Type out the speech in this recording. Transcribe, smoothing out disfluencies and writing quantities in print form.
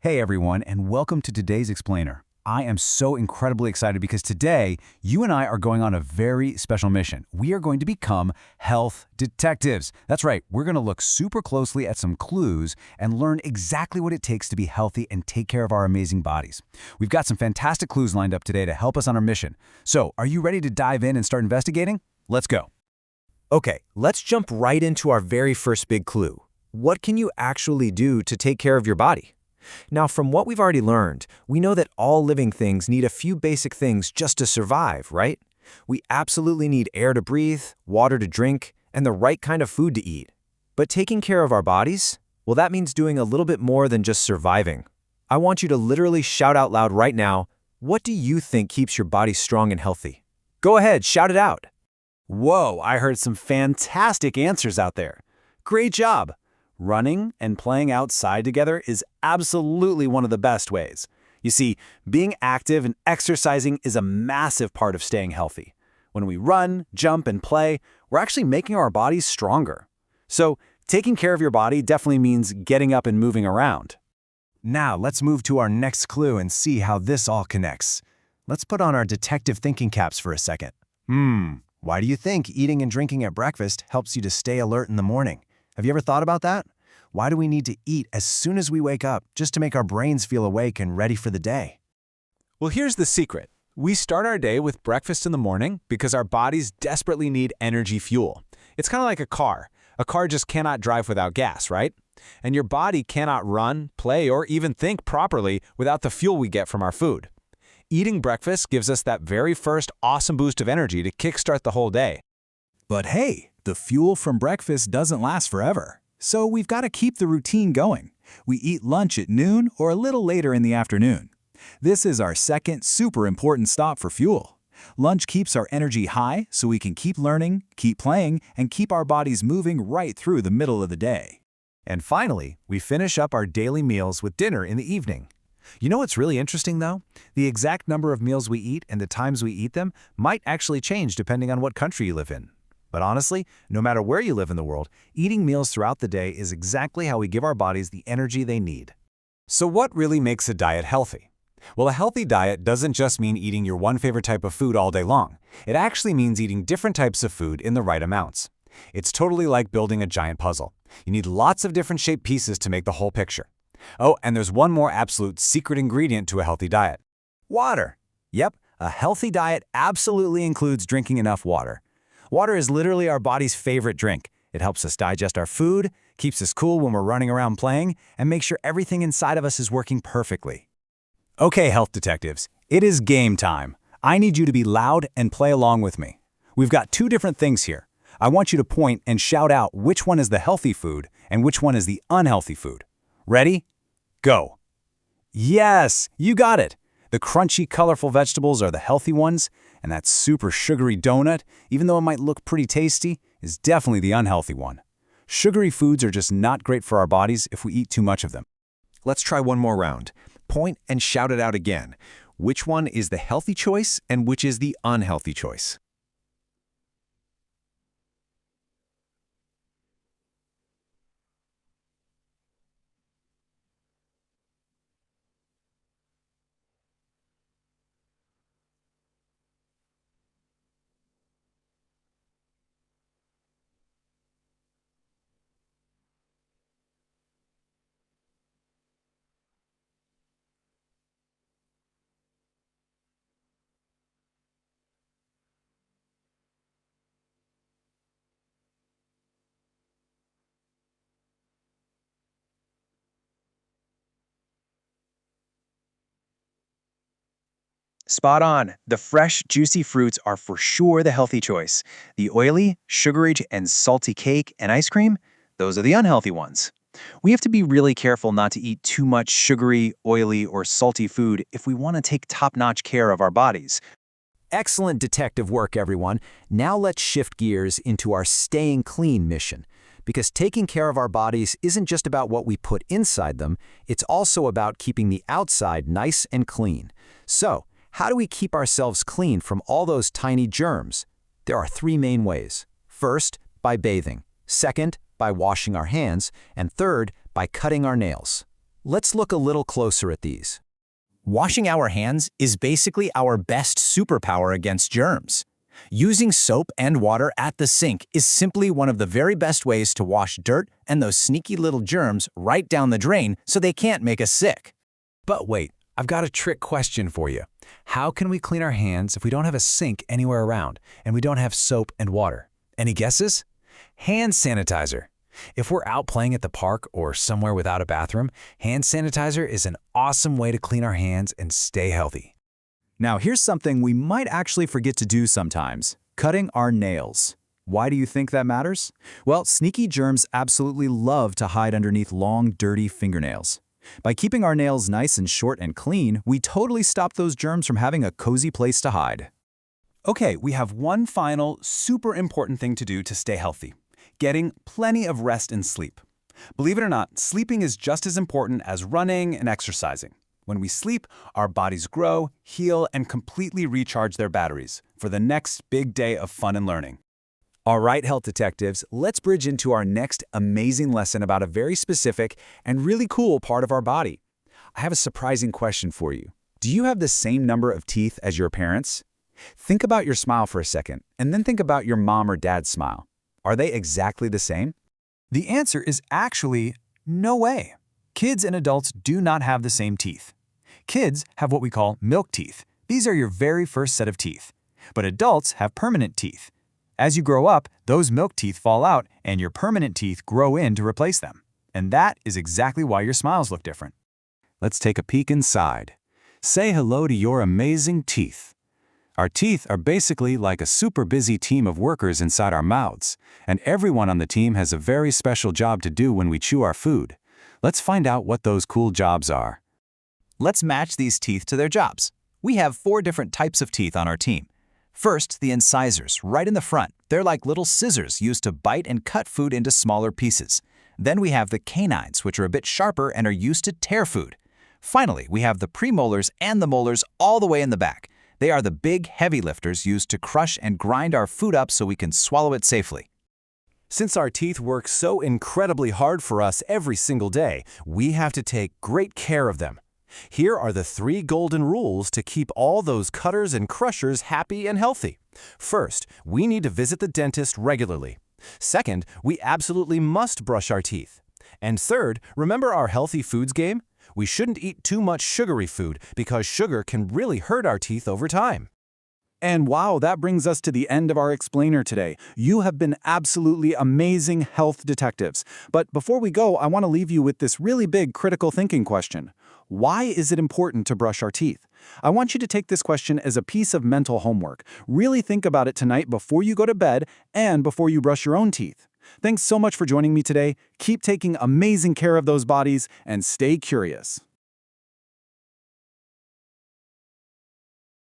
Hey everyone, and welcome to today's Explainer. I am so incredibly excited because today, you and I are going on a very special mission. We are going to become health detectives. That's right, we're going to look super closely at some clues and learn exactly what it takes to be healthy and take care of our amazing bodies. We've got some fantastic clues lined up today to help us on our mission. So, are you ready to dive in and start investigating? Let's go. Okay, let's jump right into our very first big clue. What can you actually do to take care of your body? Now, from what we've already learned, we know that all living things need a few basic things just to survive, right? We absolutely need air to breathe, water to drink, and the right kind of food to eat. But taking care of our bodies? Well, that means doing a little bit more than just surviving. I want you to literally shout out loud right now, what do you think keeps your body strong and healthy? Go ahead, shout it out. Whoa, I heard some fantastic answers out there. Great job! Running and playing outside together is absolutely one of the best ways. You see, being active and exercising is a massive part of staying healthy. When we run, jump, and play, we're actually making our bodies stronger. So, taking care of your body definitely means getting up and moving around. Now, let's move to our next clue and see how this all connects. Let's put on our detective thinking caps for a second. Why do you think eating and drinking at breakfast helps you to stay alert in the morning? Have you ever thought about that? Why do we need to eat as soon as we wake up just to make our brains feel awake and ready for the day? Well, here's the secret. We start our day with breakfast in the morning because our bodies desperately need energy fuel. It's kind of like a car. A car just cannot drive without gas, right? And your body cannot run, play, or even think properly without the fuel we get from our food. Eating breakfast gives us that very first awesome boost of energy to kickstart the whole day. But hey, the fuel from breakfast doesn't last forever, so we've got to keep the routine going. We eat lunch at noon or a little later in the afternoon. This is our second super important stop for fuel. Lunch keeps our energy high so we can keep learning, keep playing, and keep our bodies moving right through the middle of the day. And finally, we finish up our daily meals with dinner in the evening. You know what's really interesting though? The exact number of meals we eat and the times we eat them might actually change depending on what country you live in. But honestly, no matter where you live in the world, eating meals throughout the day is exactly how we give our bodies the energy they need. So what really makes a diet healthy? Well, a healthy diet doesn't just mean eating your one favorite type of food all day long. It actually means eating different types of food in the right amounts. It's totally like building a giant puzzle. You need lots of different shaped pieces to make the whole picture. Oh, and there's one more absolute secret ingredient to a healthy diet. Water. Yep, a healthy diet absolutely includes drinking enough water. Water is literally our body's favorite drink. It helps us digest our food, keeps us cool when we're running around playing, and makes sure everything inside of us is working perfectly. Okay, health detectives, it is game time. I need you to be loud and play along with me. We've got two different things here. I want you to point and shout out which one is the healthy food and which one is the unhealthy food. Ready? Go. Yes, you got it. The crunchy, colorful vegetables are the healthy ones, and that super sugary donut, even though it might look pretty tasty, is definitely the unhealthy one. Sugary foods are just not great for our bodies if we eat too much of them. Let's try one more round. Point and shout it out again. Which one is the healthy choice and which is the unhealthy choice? Spot on. The fresh, juicy fruits are for sure the healthy choice. The oily, sugary, and salty cake and ice cream, those are the unhealthy ones. We have to be really careful not to eat too much sugary, oily, or salty food if we want to take top-notch care of our bodies. Excellent detective work, everyone. Now let's shift gears into our staying clean mission. Because taking care of our bodies isn't just about what we put inside them, it's also about keeping the outside nice and clean. So, how do we keep ourselves clean from all those tiny germs? There are three main ways. First, by bathing. Second, by washing our hands. And third, by cutting our nails. Let's look a little closer at these. Washing our hands is basically our best superpower against germs. Using soap and water at the sink is simply one of the very best ways to wash dirt and those sneaky little germs right down the drain so they can't make us sick. But wait, I've got a trick question for you. How can we clean our hands if we don't have a sink anywhere around and we don't have soap and water? Any guesses? Hand sanitizer. If we're out playing at the park or somewhere without a bathroom, hand sanitizer is an awesome way to clean our hands and stay healthy. Now here's something we might actually forget to do sometimes: cutting our nails. Why do you think that matters? Well, sneaky germs absolutely love to hide underneath long, dirty fingernails. By keeping our nails nice and short and clean, we totally stop those germs from having a cozy place to hide. Okay, we have one final, super important thing to do to stay healthy: getting plenty of rest and sleep. Believe it or not, sleeping is just as important as running and exercising. When we sleep, our bodies grow, heal, and completely recharge their batteries for the next big day of fun and learning. All right, health detectives, let's bridge into our next amazing lesson about a very specific and really cool part of our body. I have a surprising question for you. Do you have the same number of teeth as your parents? Think about your smile for a second, and then think about your mom or dad's smile. Are they exactly the same? The answer is actually no way. Kids and adults do not have the same teeth. Kids have what we call milk teeth. These are your very first set of teeth. But adults have permanent teeth. As you grow up, those milk teeth fall out and your permanent teeth grow in to replace them. And that is exactly why your smiles look different. Let's take a peek inside. Say hello to your amazing teeth. Our teeth are basically like a super busy team of workers inside our mouths, and everyone on the team has a very special job to do when we chew our food. Let's find out what those cool jobs are. Let's match these teeth to their jobs. We have 4 different types of teeth on our team. First, the incisors, right in the front. They're like little scissors used to bite and cut food into smaller pieces. Then we have the canines, which are a bit sharper and are used to tear food. Finally, we have the premolars and the molars all the way in the back. They are the big, heavy lifters used to crush and grind our food up so we can swallow it safely. Since our teeth work so incredibly hard for us every single day, we have to take great care of them. Here are the 3 golden rules to keep all those cutters and crushers happy and healthy. First, we need to visit the dentist regularly. Second, we absolutely must brush our teeth. And third, remember our healthy foods game? We shouldn't eat too much sugary food because sugar can really hurt our teeth over time. And wow, that brings us to the end of our explainer today. You have been absolutely amazing health detectives. But before we go, I want to leave you with this really big critical thinking question. Why is it important to brush our teeth? I want you to take this question as a piece of mental homework. Really think about it tonight before you go to bed and before you brush your own teeth. Thanks so much for joining me today. Keep taking amazing care of those bodies and stay curious.